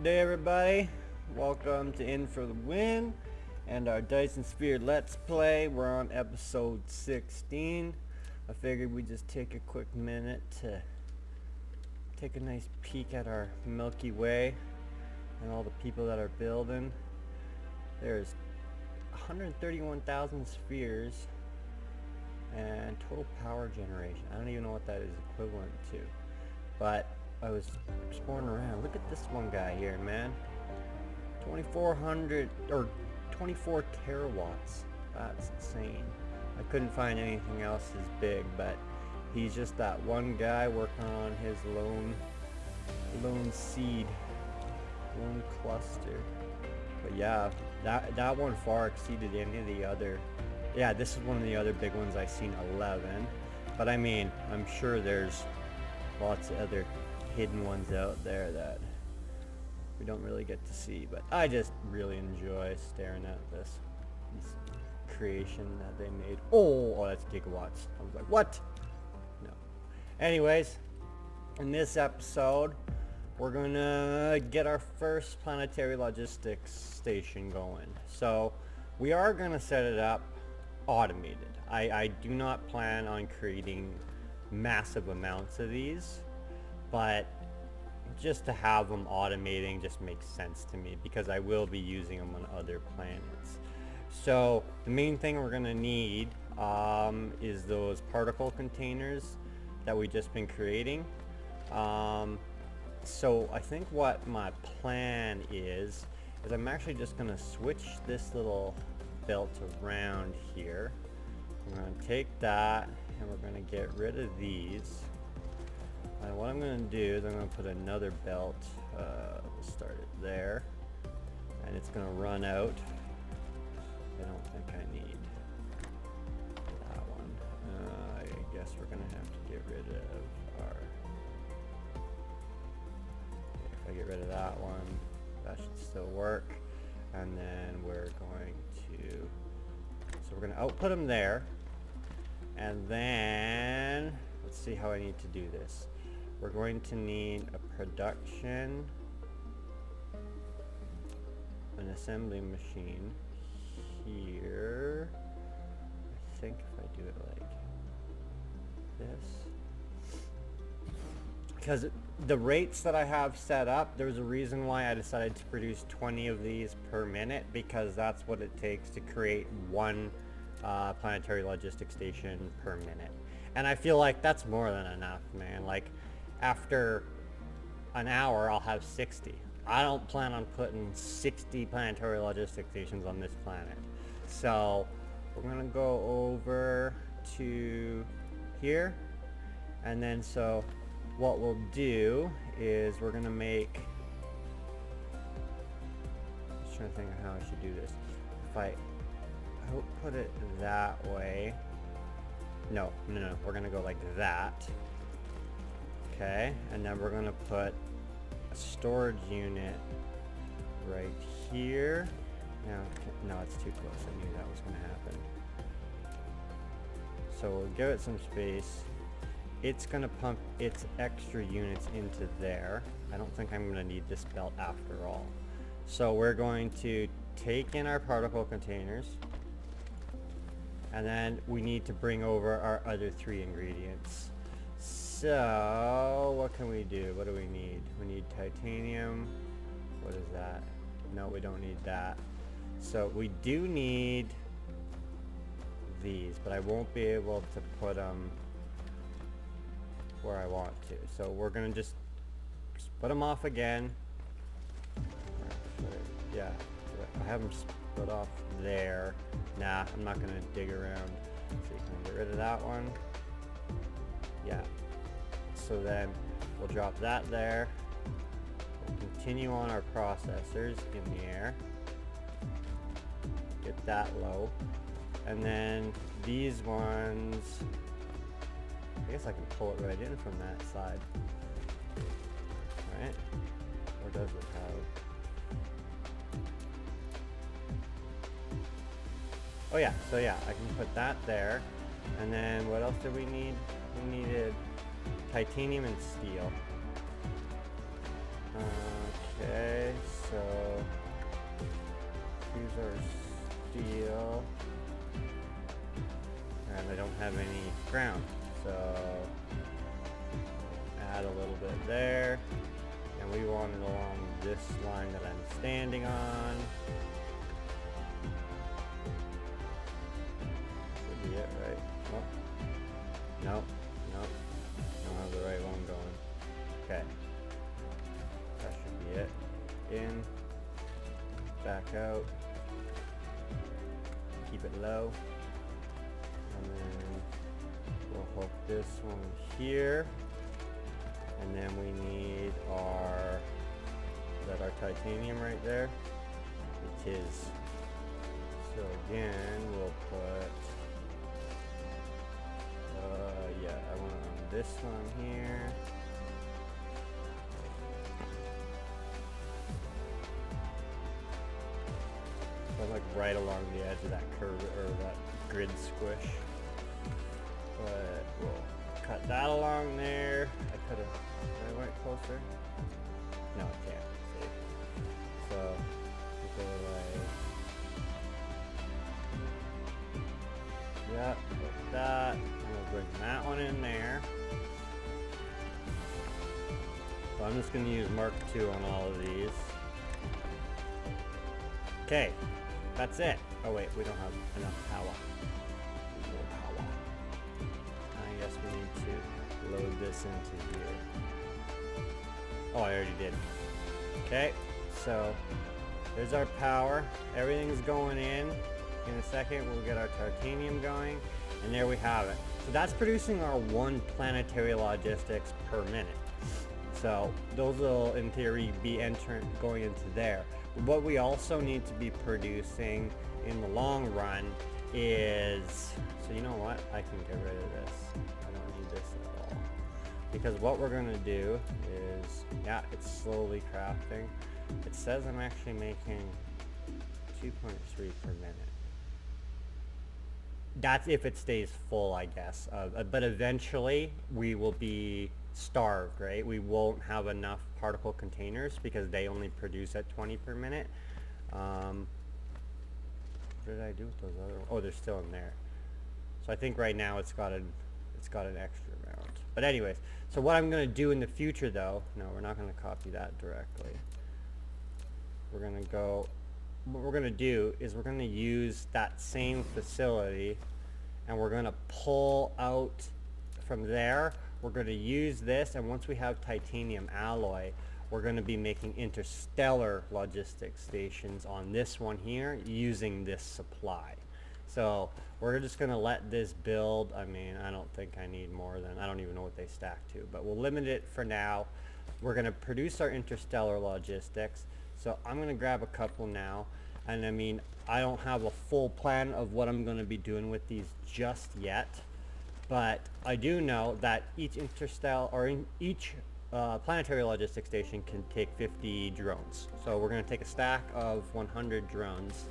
Good day, everybody. Welcome to In for the Win and our Dyson Sphere Let's Play. We're on episode 16. I figured we'd just take a quick minute to take a nice peek at our Milky Way and all the people that are building. There's 131,000 spheres and total power generation. I don't even know what that is equivalent to, but I was exploring around. Look at this one guy here, man. 2,400 or 24 terawatts. That's insane. I couldn't find anything else as big, but he's just that one guy working on his lone seed, lone cluster. But yeah, that one far exceeded any of the other. Yeah, this is one of the other big ones I've seen, 11. But I mean, I'm sure there's lots of other hidden ones out there that we don't really get to see, but I just really enjoy staring at this creation that they made. Oh, that's gigawatts. I was like, what? No. Anyways, in this episode, we're gonna get our first Planetary Logistics station going. So we are gonna set it up automated. I do not plan on creating massive amounts of these, but just to have them automating just makes sense to me because I will be using them on other planets. So the main thing we're going to need is those particle containers that we've just been creating. So I think what my plan is I'm actually just going to switch this little belt around here. I'm going to take that and we're going to get rid of these. And what I'm going to do is I'm going to put another belt, we'll start it there, and it's going to run out. I don't think I need that one. I guess we're going to have to get rid of our, if I get rid of that one, that should still work. And then we're going to, so we're going to output them there, and then let's see how I need to do this. We're going to need a production, an assembly machine here. I think if I do it like this, because the rates that I have set up, there's a reason why I decided to produce 20 of these per minute, because that's what it takes to create one planetary logistics station per minute. And I feel like that's more than enough, man. Like, after an hour, I'll have 60. I don't plan on putting 60 planetary logistics stations on this planet. So we're gonna go over to here, and then so what we'll do is we're gonna make, I'm just trying to think of how I should do this. If I put it that way, no, we're gonna go like that. Okay, and then we're going to put a storage unit right here. No, it's too close. I knew that was going to happen. So we'll give it some space. It's going to pump its extra units into there. I don't think I'm going to need this belt after all. So we're going to take in our particle containers, and then we need to bring over our other 3 ingredients. So, what can we do? What do we need? We need titanium. What is that? No, we don't need that. So, we do need these, but I won't be able to put them where I want to. So, we're going to just split them off again. Yeah, I have them split off there. Nah, I'm not going to dig around. So, you can get rid of that one. Yeah. So then we'll drop that there. We'll continue on our processors in the air. Get that low. And then these ones, I guess I can pull it right in from that side. Right? Or does it have? Oh yeah, so yeah, I can put that there. And then what else did we need? We needed titanium and steel. Okay, so here's our steel. And I don't have any ground, so add a little bit there. And we want it along this line that I'm standing on. Should be it, right? Oh. Nope, nope. Don't have the right one going. Okay. That should be it. In. Back out. Keep it low. And then we'll hook this one here. And then we need our, is that our titanium right there? It is. So again, we'll put, yeah, I want it on this one here. So like right along the edge of that curve, or that grid squish. But we'll cut that along there. I could have, I went closer. No, I can't. See. So we'll go like, yeah, like that. And we'll bring that one in there. So I'm just going to use Mark II on all of these. Okay, that's it. Oh wait, we don't have enough power. I guess we need to load this into here. Oh, I already did. Okay, so there's our power. Everything's going in. In a second, we'll get our titanium going, and there we have it. So that's producing our 1 planetary logistics per minute. So those will, in theory, be going into there. What we also need to be producing in the long run is, so you know what? I can get rid of this. I don't need this at all. Because what we're going to do is, yeah, it's slowly crafting. It says I'm actually making 2.3 per minute. That's if it stays full, I guess. But eventually we will be starved, right? We won't have enough particle containers because they only produce at 20 per minute. What did I do with those other ones? Oh, they're still in there. So I think right now it's got an extra amount. But anyways, so what I'm going to do in the future though, no, we're not going to copy that directly. We're going to go, what we're going to do is we're going to use that same facility and we're going to pull out from there. We're going to use this, and once we have titanium alloy, we're going to be making interstellar logistics stations on this one here using this supply. So we're just going to let this build. I mean, I don't think I need more than, I don't even know what they stack to, but we'll limit it for now. We're going to produce our interstellar logistics. So I'm going to grab a couple now. And I mean, I don't have a full plan of what I'm going to be doing with these just yet. But I do know that each interstellar, or each planetary logistics station can take 50 drones. So we're going to take a stack of 100 drones.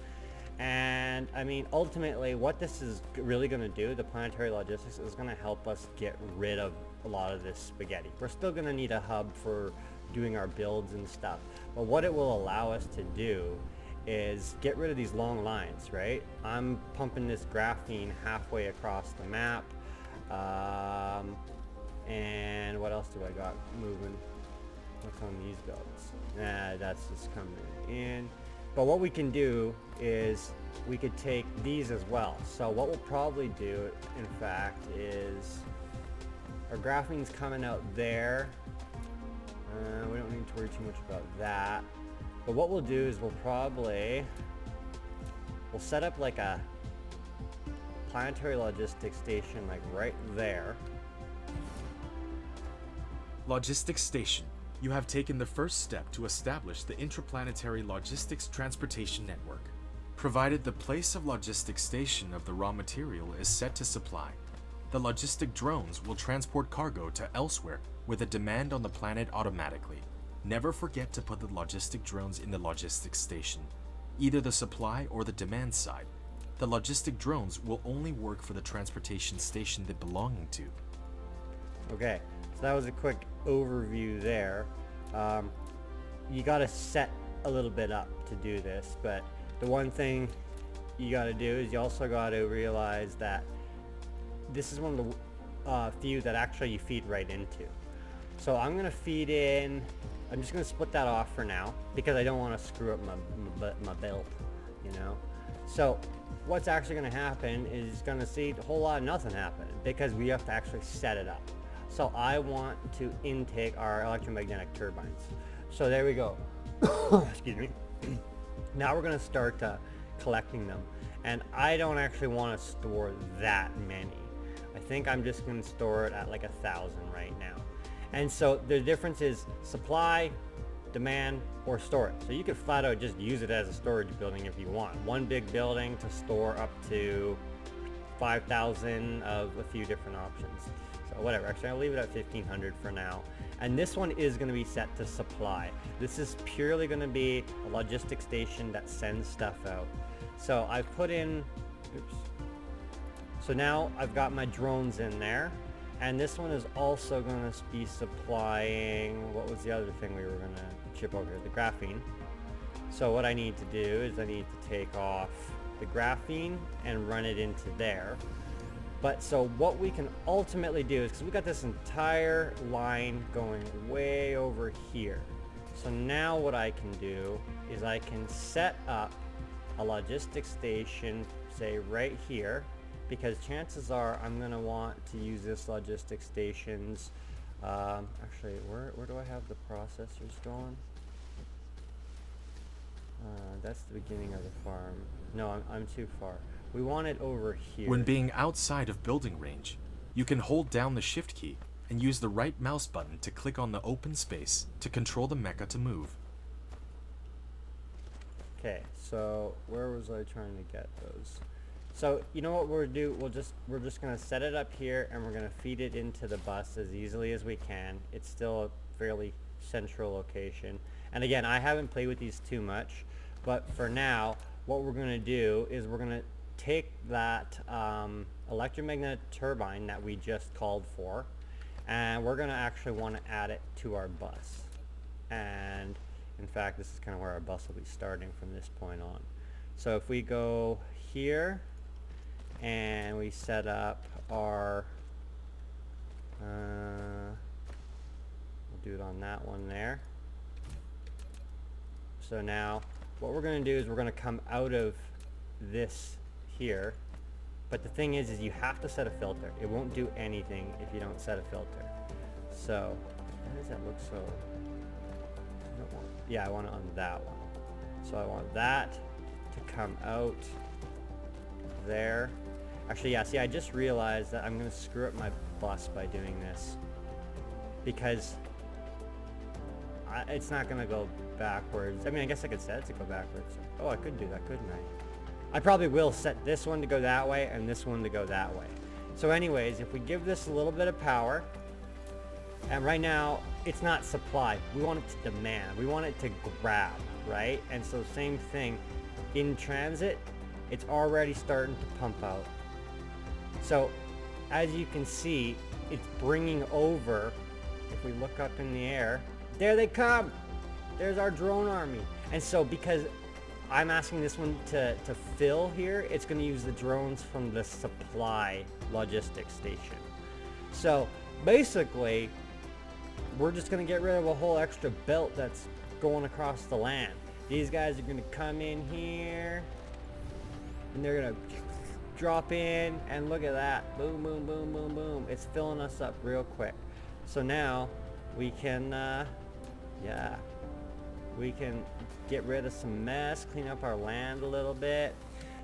And I mean, ultimately, what this is really going to do, the planetary logistics, is going to help us get rid of a lot of this spaghetti. We're still going to need a hub for doing our builds and stuff. But what it will allow us to do is get rid of these long lines, right? I'm pumping this graphene halfway across the map. And what else do I got moving? What's on these belts? Nah, that's just coming in. But what we can do is we could take these as well. So what we'll probably do, in fact, is our graphene's coming out there. We don't need to worry too much about that. But what we'll do is we'll set up like a planetary logistics station like right there. Logistics station. You have taken the first step to establish the interplanetary logistics transportation network. Provided the place of logistics station of the raw material is set to supply, the logistic drones will transport cargo to elsewhere with a demand on the planet automatically. Never forget to put the logistic drones in the logistics station, either the supply or the demand side. The logistic drones will only work for the transportation station they're belonging to. Okay, so that was a quick overview there. you got to set a little bit up to do this, but the one thing you got to do is you also got to realize that this is one of the few that actually you feed right into. So I'm going to feed in, I'm just going to split that off for now because I don't want to screw up my belt, you know. So what's actually going to happen is going to see a whole lot of nothing happen because we have to actually set it up. So I want to intake our electromagnetic turbines. So there we go. Excuse me. Now we're going to start collecting them. And I don't actually want to store that many. I think I'm just going to store it at like 1,000 right now. And so the difference is supply, demand, or storage. So you could flat out just use it as a storage building if you want. One big building to store up to 5,000 of a few different options. So whatever, actually I'll leave it at 1,500 for now. And this one is going to be set to supply. This is purely going to be a logistics station that sends stuff out. So I've put in, oops. So now I've got my drones in there. And this one is also going to be supplying, what was the other thing we were going to ship over here? The graphene. So what I need to do is I need to take off the graphene and run it into there. But so what we can ultimately do is, because we got this entire line going way over here. So now what I can do is I can set up a logistics station, say right here, because chances are I'm going to want to use this logistics stations. Actually, where do I have the processors going? That's the beginning of the farm. No, I'm too far. We want it over here. When being outside of building range, you can hold down the shift key and use the right mouse button to click on the open space to control the mecha to move. Okay, so where was I trying to get those? So you know what we'll do? We're just gonna set it up here and we're gonna feed it into the bus as easily as we can. It's still a fairly central location. And again, I haven't played with these too much, but for now, what we're gonna do is we're gonna take that electromagnetic turbine that we just called for, and we're gonna actually want to add it to our bus. And in fact, this is kind of where our bus will be starting from this point on. So if we go here and we set up our we'll do it on that one there. So now what we're going to do is we're going to come out of this here, but the thing is you have to set a filter. It won't do anything if you don't set a filter. So why does that look so, yeah, I want it on that one. So I want that to come out there. Actually, yeah, see, I just realized that I'm going to screw up my bus by doing this because it's not going to go backwards. I mean, I guess I could set it to go backwards. Oh, I could do that, couldn't I? I probably will set this one to go that way and this one to go that way. So anyways, if we give this a little bit of power, and right now it's not supply, we want it to demand, we want it to grab, right? And so same thing in transit, it's already starting to pump out. So as you can see, it's bringing over, if we look up in the air, there they come. There's our drone army. And so because I'm asking this one to fill here, it's going to use the drones from the supply logistics station. So basically, we're just going to get rid of a whole extra belt that's going across the land. These guys are going to come in here and they're going to drop in, and look at that. Boom, boom, boom, boom, boom. It's filling us up real quick. So now we can, yeah, we can get rid of some mess, clean up our land a little bit.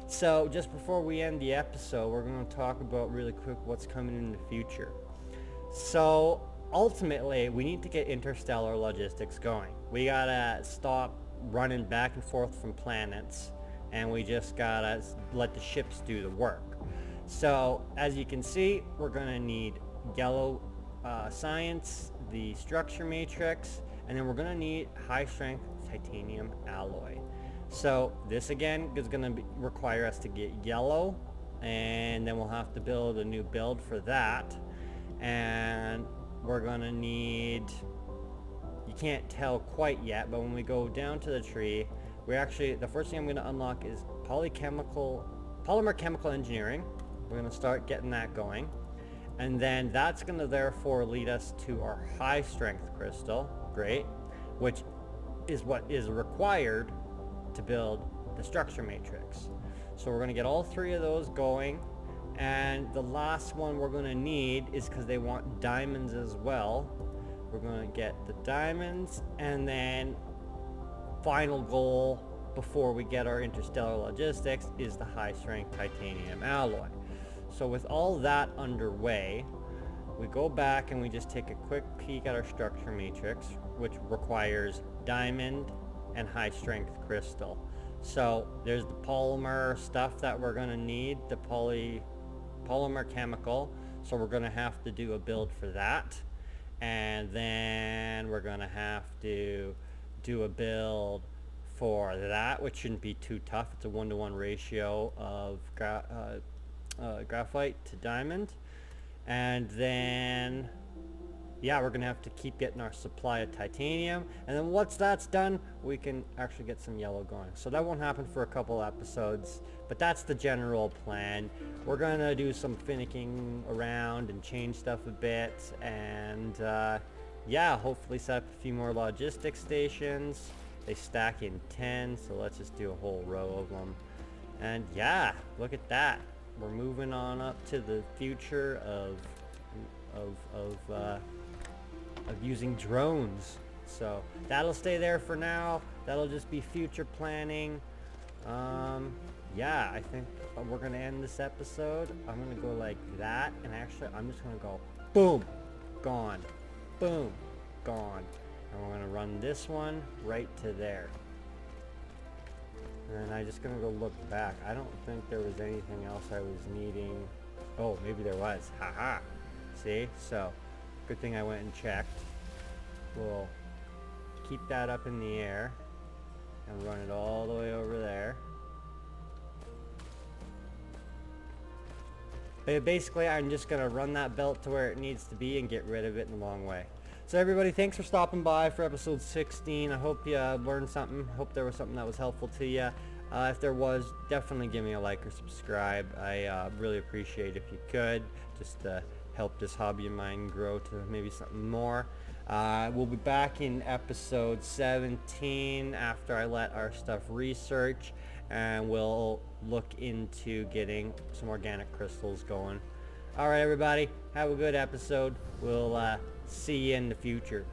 So just before we end the episode, we're going to talk about really quick what's coming in the future. So ultimately, we need to get interstellar logistics going. We gotta stop running back and forth from planets, and we just gotta let the ships do the work. So as you can see, we're gonna need yellow science, the structure matrix, and then we're gonna need high strength titanium alloy. So this again is gonna require us to get yellow, and then we'll have to build a new build for that. And we're gonna need, you can't tell quite yet, but when we go down to the tree, the first thing I'm going to unlock is polymer chemical engineering. We're going to start getting that going. And then that's going to therefore lead us to our high strength crystal, great, which is what is required to build the structure matrix. So we're going to get all 3 of those going, and the last one we're going to need is, because they want diamonds as well, we're going to get the diamonds, and then final goal before we get our interstellar logistics is the high strength titanium alloy. So with all that underway, we go back and we just take a quick peek at our structure matrix, which requires diamond and high strength crystal. So there's the polymer stuff that we're going to need, the polymer chemical. So we're going to have to do a build for that. And then we're going to have to do a build for that, which shouldn't be too tough. It's a 1-to-1 ratio of graphite to diamond. And then yeah, we're gonna have to keep getting our supply of titanium, and then once that's done, we can actually get some yellow going. So that won't happen for a couple episodes, but that's the general plan. We're gonna do some finicking around and change stuff a bit, and yeah, hopefully set up a few more logistics stations. They stack in 10, so let's just do a whole row of them. And yeah, look at that. We're moving on up to the future of using drones. So that'll stay there for now. That'll just be future planning. Yeah, I think we're gonna end this episode. I'm gonna go like that, and actually I'm just gonna go boom, gone, boom, gone, and we're gonna run this one right to there. And I'm just gonna go look back. I don't think there was anything else I was needing. Oh, maybe there was. Haha. See? So, good thing I went and checked. We'll keep that up in the air and run it all the way over there. But basically, I'm just gonna run that belt to where it needs to be and get rid of it in the long way. So everybody, thanks for stopping by for episode 16. I hope you learned something. Hope there was something that was helpful to you. If there was, definitely give me a like or subscribe. I really appreciate it if you could, just to help this hobby of mine grow to maybe something more. We'll be back in episode 17 after I let our stuff research, and we'll look into getting some organic crystals going. Alright everybody, have a good episode. We'll see you in the future.